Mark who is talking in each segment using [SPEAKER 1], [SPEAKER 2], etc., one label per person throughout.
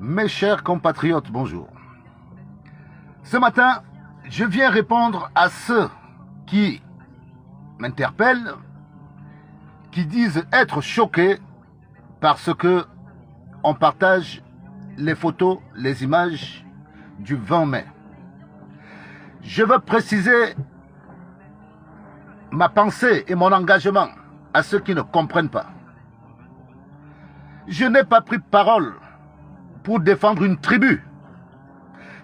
[SPEAKER 1] Mes chers compatriotes, bonjour. Ce matin, je viens répondre à ceux qui m'interpellent, qui disent être choqués parce que on partage les photos, les images du 20 mai. Je veux préciser ma pensée et mon engagement à ceux qui ne comprennent pas. Je n'ai pas pris parole pour défendre une tribu.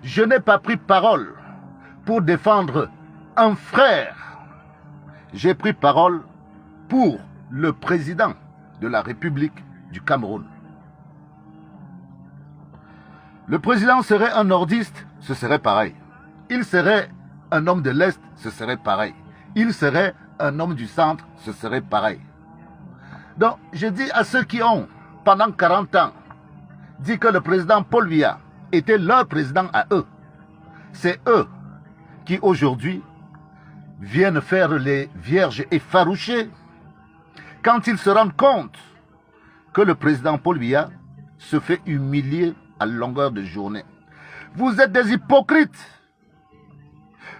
[SPEAKER 1] Je n'ai pas pris parole pour défendre un frère. J'ai pris parole pour le président de la République du Cameroun. Le président serait un nordiste, ce serait pareil. Il serait un homme de l'Est, ce serait pareil. Il serait un homme du centre, ce serait pareil. Donc, je dis à ceux qui ont, pendant 40 ans, dit que le président Paul Biya était leur président à eux. C'est eux qui, aujourd'hui, viennent faire les vierges effarouchées quand ils se rendent compte que le président Paul Biya se fait humilier à longueur de journée. Vous êtes des hypocrites.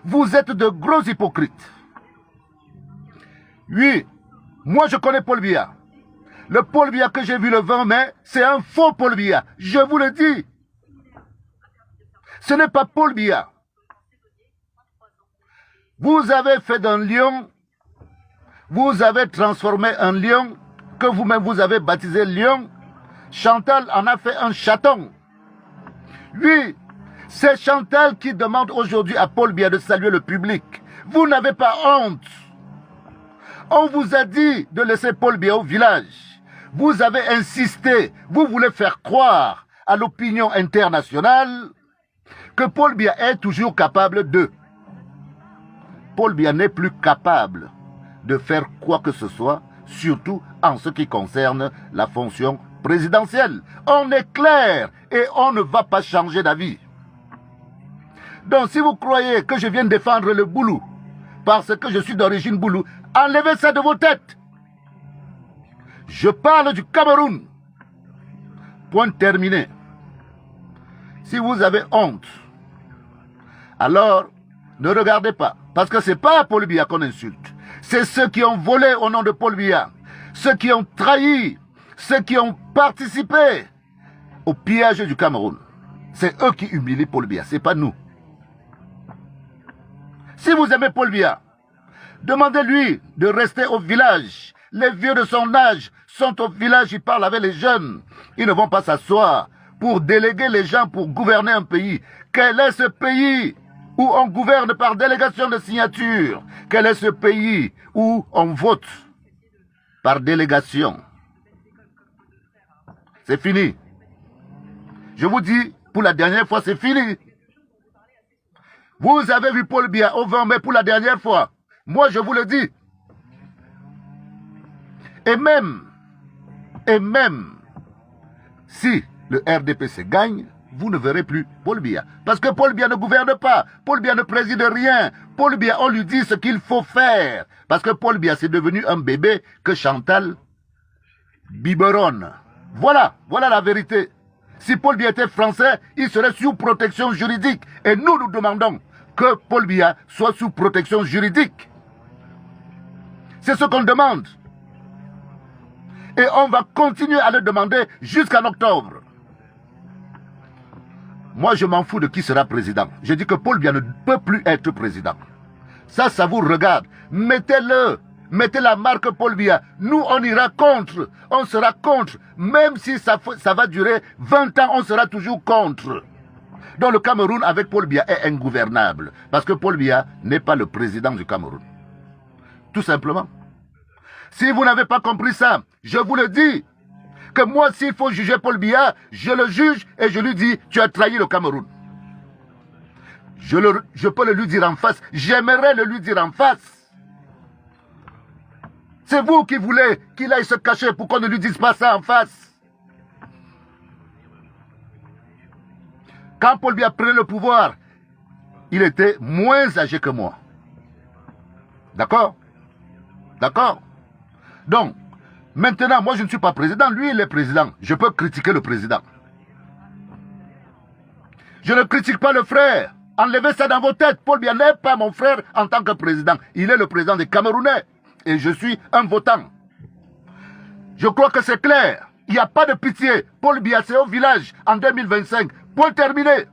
[SPEAKER 1] Vous êtes de gros hypocrites. Oui, moi je connais Paul Biya. Le Paul Biya que j'ai vu le 20 mai, c'est un faux Paul Biya. Je vous le dis. Ce n'est pas Paul Biya. Vous avez fait d'un lion, vous avez transformé un lion, que vous-même vous avez baptisé lion. Chantal en a fait un chaton. Oui, c'est Chantal qui demande aujourd'hui à Paul Biya de saluer le public. Vous n'avez pas honte. On vous a dit de laisser Paul Biya au village. Vous avez insisté, vous voulez faire croire à l'opinion internationale que Paul Biya est toujours capable de. Paul Biya n'est plus capable de faire quoi que ce soit, surtout en ce qui concerne la fonction présidentielle. On est clair et on ne va pas changer d'avis. Donc si vous croyez que je viens défendre le Boulou parce que je suis d'origine Boulou, enlevez ça de vos têtes. Je parle du Cameroun. Point terminé. Si vous avez honte, alors ne regardez pas. Parce que ce n'est pas Paul Biya qu'on insulte. C'est ceux qui ont volé au nom de Paul Biya. Ceux qui ont trahi. Ceux qui ont participé au pillage du Cameroun. C'est eux qui humilient Paul Biya. Ce n'est pas nous. Si vous aimez Paul Biya, demandez-lui de rester au village. Les vieux de son âge sont au village, ils parlent avec les jeunes. Ils ne vont pas s'asseoir pour déléguer les gens pour gouverner un pays. Quel est ce pays où on gouverne par délégation de signature? Quel est ce pays où on vote par délégation? C'est fini. Je vous dis, pour la dernière fois, c'est fini. Vous avez vu Paul Biya au 20 mai pour la dernière fois. Moi, je vous le dis. Et même, si le RDPC gagne, vous ne verrez plus Paul Biya. Parce que Paul Biya ne gouverne pas. Paul Biya ne préside rien. Paul Biya, on lui dit ce qu'il faut faire. Parce que Paul Biya, c'est devenu un bébé que Chantal biberonne. Voilà la vérité. Si Paul Biya était français, il serait sous protection juridique. Et nous demandons que Paul Biya soit sous protection juridique. C'est ce qu'on demande. Et on va continuer à le demander jusqu'en octobre. Moi, je m'en fous de qui sera président. Je dis que Paul Biya ne peut plus être président. Ça vous regarde. Mettez-le. Mettez la marque Paul Biya. Nous, on ira contre. On sera contre. Même si ça va durer 20 ans, on sera toujours contre. Donc le Cameroun avec Paul Biya est ingouvernable. Parce que Paul Biya n'est pas le président du Cameroun. Tout simplement. Si vous n'avez pas compris ça, je vous le dis, que moi, s'il faut juger Paul Biya, je le juge et je lui dis, tu as trahi le Cameroun. Je peux le lui dire en face. J'aimerais le lui dire en face. C'est vous qui voulez qu'il aille se cacher pour qu'on ne lui dise pas ça en face. Quand Paul Biya prenait le pouvoir, il était moins âgé que moi. D'accord? D'accord? Donc, maintenant, moi je ne suis pas président, lui il est président. Je peux critiquer le président. Je ne critique pas le frère. Enlevez ça dans vos têtes. Paul Biya n'est pas mon frère en tant que président. Il est le président des Camerounais. Et je suis un votant. Je crois que c'est clair. Il n'y a pas de pitié. Paul Biya, c'est au village en 2025. Paul terminé.